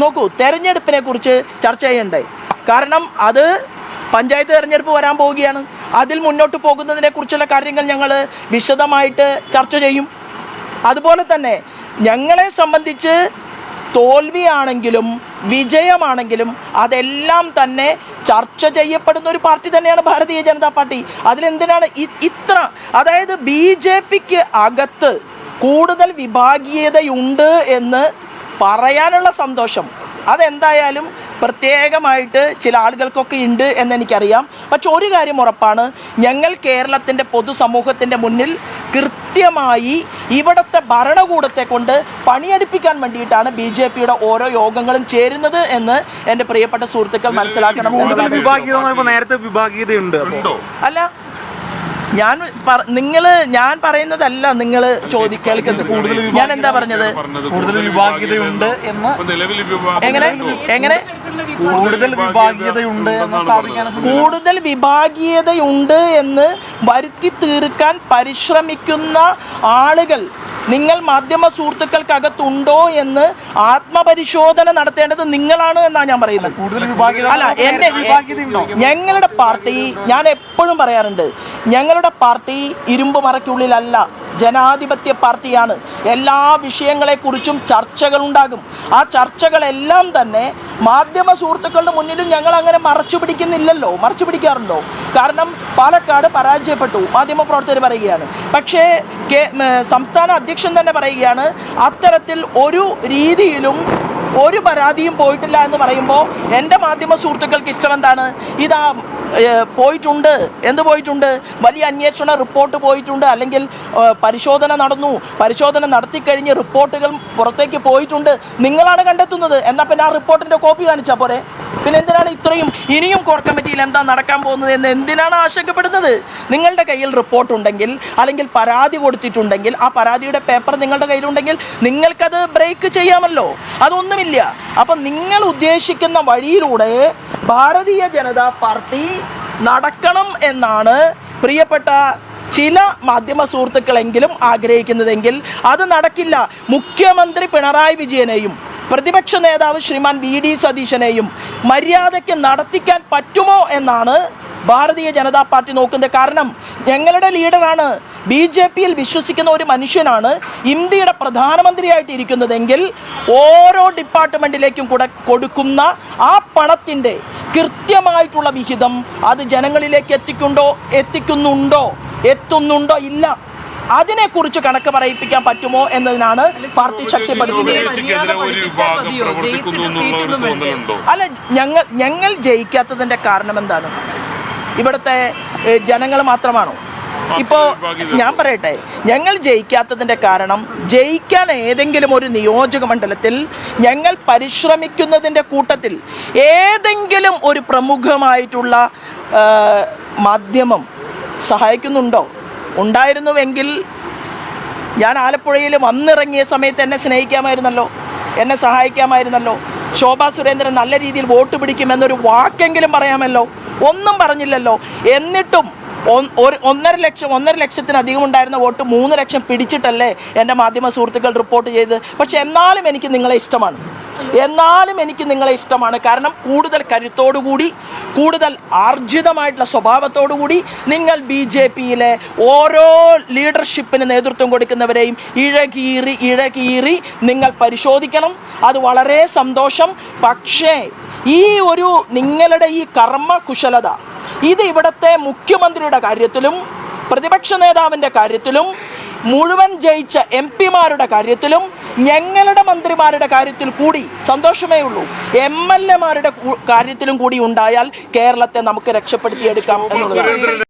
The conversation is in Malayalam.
നോക്കൂ, തെരഞ്ഞെടുപ്പിനെ കുറിച്ച് ചർച്ച ചെയ്യണ്ടേ? കാരണം അത് പഞ്ചായത്ത് തെരഞ്ഞെടുപ്പ് വരാൻ പോവുകയാണ്. അതിൽ മുന്നോട്ട് പോകുന്നതിനെ കുറിച്ചുള്ള കാര്യങ്ങൾ ഞങ്ങൾ വിശദമായിട്ട് ചർച്ച ചെയ്യും. അതുപോലെ തന്നെ ഞങ്ങളെ സംബന്ധിച്ച് തോൽവിയാണെങ്കിലും വിജയമാണെങ്കിലും അതെല്ലാം തന്നെ ചർച്ച ചെയ്യപ്പെടുന്ന ഒരു പാർട്ടി തന്നെയാണ് ഭാരതീയ ജനതാ പാർട്ടി. അതിലെന്തിനാണ് ഇത്ര, അതായത് BJPക്ക് അകത്ത് കൂടുതൽ വിഭാഗീയതയുണ്ട് എന്ന് പറയാനുള്ള സന്തോഷം അതെന്തായാലും പ്രത്യേകമായിട്ട് ചില ആളുകൾക്കൊക്കെ ഉണ്ട് എന്നെനിക്കറിയാം. പക്ഷെ ഒരു കാര്യം ഉറപ്പാണ്, ഞങ്ങൾ കേരളത്തിൻ്റെ പൊതുസമൂഹത്തിൻ്റെ മുന്നിൽ കൃത്യമായി ഇവിടുത്തെ ഭരണകൂടത്തെ കൊണ്ട് പണിയെടുപ്പിക്കാൻ വേണ്ടിയിട്ടാണ് BJPയുടെ ഓരോ യോഗങ്ങളും ചേരുന്നത് എന്ന് എൻ്റെ പ്രിയപ്പെട്ട സുഹൃത്തുക്കൾ മനസ്സിലാക്കണം. നേരത്തെ വിഭാഗീയതയുണ്ട് അല്ല, ഞാൻ പറയുന്നതല്ല നിങ്ങൾ കേൾക്കുന്നത്. ഞാൻ എന്താ പറഞ്ഞത്? കൂടുതൽ വിഭാഗീയതയുണ്ട് എന്ന് എങ്ങനെ കൂടുതൽ വിഭാഗീയതയുണ്ട് എന്ന് വരുത്തി തീർക്കാൻ പരിശ്രമിക്കുന്ന ആളുകൾ നിങ്ങൾ മാധ്യമ സുഹൃത്തുക്കൾക്കകത്തുണ്ടോ എന്ന് ആത്മപരിശോധന നടത്തേണ്ടത് നിങ്ങളാണ് എന്നാണ് ഞാൻ പറയുന്നത്. അല്ല, ഞങ്ങളുടെ പാർട്ടി, ഞാൻ എപ്പോഴും പറയാറുണ്ട്, ഞങ്ങളുടെ പാർട്ടി ഇരുമ്പ് മറയ്ക്കുള്ളിലല്ല, ജനാധിപത്യ പാർട്ടിയാണ്. എല്ലാ വിഷയങ്ങളെക്കുറിച്ചും ചർച്ചകളുണ്ടാകും. ആ ചർച്ചകളെല്ലാം തന്നെ മാധ്യമ സുഹൃത്തുക്കളുടെ മുന്നിലും ഞങ്ങൾ അങ്ങനെ മറച്ചു പിടിക്കാറുണ്ടോ? കാരണം പാലക്കാട് പരാജയപ്പെട്ടു, മാധ്യമപ്രവർത്തകർ പറയുകയാണ്. പക്ഷേ സംസ്ഥാന അധ്യക്ഷൻ തന്നെ പറയുകയാണ് അത്തരത്തിൽ ഒരു രീതിയിലും ഒരു പരാതിയും പോയിട്ടില്ല എന്ന് പറയുമ്പോൾ എൻ്റെ മാധ്യമ സുഹൃത്തുക്കൾക്ക് ഇഷ്ടം എന്താണ്? ഇതാ പോയിട്ടുണ്ട്, എന്ത് പോയിട്ടുണ്ട്? വലിയ അന്വേഷണ റിപ്പോർട്ട് പോയിട്ടുണ്ട്, അല്ലെങ്കിൽ പരിശോധന നടത്തിക്കഴിഞ്ഞ് റിപ്പോർട്ടുകൾ പുറത്തേക്ക് പോയിട്ടുണ്ട്, നിങ്ങളാണ് കണ്ടെത്തുന്നത്. എന്നാൽ പിന്നെ ആ റിപ്പോർട്ടിൻ്റെ കോപ്പി കാണിച്ചാൽ പോരെ? പിന്നെ എന്തിനാണ് ഇനിയും കോർ കമ്മിറ്റിയിൽ എന്താ നടക്കാൻ പോകുന്നത് എന്ന് എന്തിനാണ് ആശങ്കപ്പെടുന്നത്? നിങ്ങളുടെ കയ്യിൽ റിപ്പോർട്ടുണ്ടെങ്കിൽ അല്ലെങ്കിൽ പരാതി കൊടുത്തിട്ടുണ്ടെങ്കിൽ ആ പരാതിയുടെ പേപ്പർ നിങ്ങളുടെ കയ്യിലുണ്ടെങ്കിൽ നിങ്ങൾക്കത് ബ്രേക്ക് ചെയ്യാമല്ലോ. അതൊന്നുമില്ല. അപ്പം നിങ്ങൾ ഉദ്ദേശിക്കുന്ന വഴിയിലൂടെ ഭാരതീയ ജനതാ പാർട്ടി നടക്കണം എന്നാണ് പ്രിയപ്പെട്ട ചില മാധ്യമ സുഹൃത്തുക്കളെങ്കിലും ആഗ്രഹിക്കുന്നതെങ്കിൽ അത് നടക്കില്ല. മുഖ്യമന്ത്രി പിണറായി വിജയനെയും പ്രതിപക്ഷ നേതാവ് ശ്രീമാൻ VD സതീശനെയും മര്യാദയ്ക്ക് നടത്തിക്കാൻ പറ്റുമോ എന്നാണ് ഭാരതീയ ജനതാ പാർട്ടി നോക്കുന്നത്. കാരണം ഞങ്ങളുടെ ലീഡറാണ്, BJPയിൽ വിശ്വസിക്കുന്ന ഒരു മനുഷ്യനാണ് ഇന്ത്യയുടെ പ്രധാനമന്ത്രിയായിട്ട് ഇരിക്കുന്നതെങ്കിൽ ഓരോ ഡിപ്പാർട്ട്മെൻറ്റിലേക്കും കൂടെ കൊടുക്കുന്ന ആ പണത്തിൻ്റെ കൃത്യമായിട്ടുള്ള വിഹിതം അത് ജനങ്ങളിലേക്ക് എത്തുന്നുണ്ടോ ഇല്ല, അതിനെക്കുറിച്ച് കണക്ക് പറയിപ്പിക്കാൻ പറ്റുമോ എന്നതിനാണ് പാർട്ടി ശക്തിപ്പെടുത്തുന്നത്. അല്ല, ഞങ്ങൾ ജയിക്കാത്തതിൻ്റെ കാരണം എന്താണ്? ഇവിടുത്തെ ജനങ്ങൾ മാത്രമാണോ? ഇപ്പോൾ ഞാൻ പറയട്ടെ, ഞങ്ങൾ ജയിക്കാത്തതിൻ്റെ കാരണം, ജയിക്കാൻ ഏതെങ്കിലും ഒരു നിയോജക മണ്ഡലത്തിൽ ഞങ്ങൾ പരിശ്രമിക്കുന്നതിൻ്റെ കൂട്ടത്തിൽ ഏതെങ്കിലും ഒരു പ്രമുഖമായിട്ടുള്ള മാധ്യമം സഹായിക്കുന്നുണ്ടോ? ഉണ്ടായിരുന്നുവെങ്കിൽ ഞാൻ ആലപ്പുഴയിൽ വന്നിറങ്ങിയ സമയത്ത് എന്നെ സ്നേഹിക്കാമായിരുന്നല്ലോ, എന്നെ സഹായിക്കാമായിരുന്നല്ലോ. ശോഭാ സുരേന്ദ്രൻ നല്ല രീതിയിൽ വോട്ട് പിടിക്കുമെന്നൊരു വാക്കെങ്കിലും പറയാമല്ലോ. ഒന്നും പറഞ്ഞില്ലല്ലോ. എന്നിട്ടും 1.5 ലക്ഷത്തിനധികം ഉണ്ടായിരുന്ന വോട്ട് 3 ലക്ഷം പിടിച്ചിട്ടല്ലേ എൻ്റെ മാധ്യമ സുഹൃത്തുക്കൾ റിപ്പോർട്ട് ചെയ്ത്. പക്ഷെ എന്നാലും എനിക്ക് നിങ്ങളെ ഇഷ്ടമാണ്. കാരണം കൂടുതൽ കരുത്തോടുകൂടി, കൂടുതൽ ആർജിതമായിട്ടുള്ള സ്വഭാവത്തോടുകൂടി നിങ്ങൾ BJPയിലെ ഓരോ ലീഡർഷിപ്പിന് നേതൃത്വം കൊടുക്കുന്നവരെയും ഇഴകീറി നിങ്ങൾ പരിശോധിക്കണം. അത് വളരെ സന്തോഷം. പക്ഷേ ഈ ഒരു നിങ്ങളുടെ ഈ കർമ്മകുശലത ഇത് ഇവിടുത്തെ മുഖ്യമന്ത്രിയുടെ കാര്യത്തിലും പ്രതിപക്ഷ നേതാവിൻ്റെ കാര്യത്തിലും മുഴുവൻ ജയിച്ച MP-മാരുടെ കാര്യത്തിലും ഞങ്ങളുടെ മന്ത്രിമാരുടെ കാര്യത്തിൽ കൂടി സന്തോഷമേ ഉള്ളൂ. MLA-മാരുടെ കാര്യത്തിലും കൂടി ഉണ്ടായാൽ കേരളത്തെ നമുക്ക് രക്ഷപ്പെടുത്തിയെടുക്കാം എന്നുള്ളതാണ്.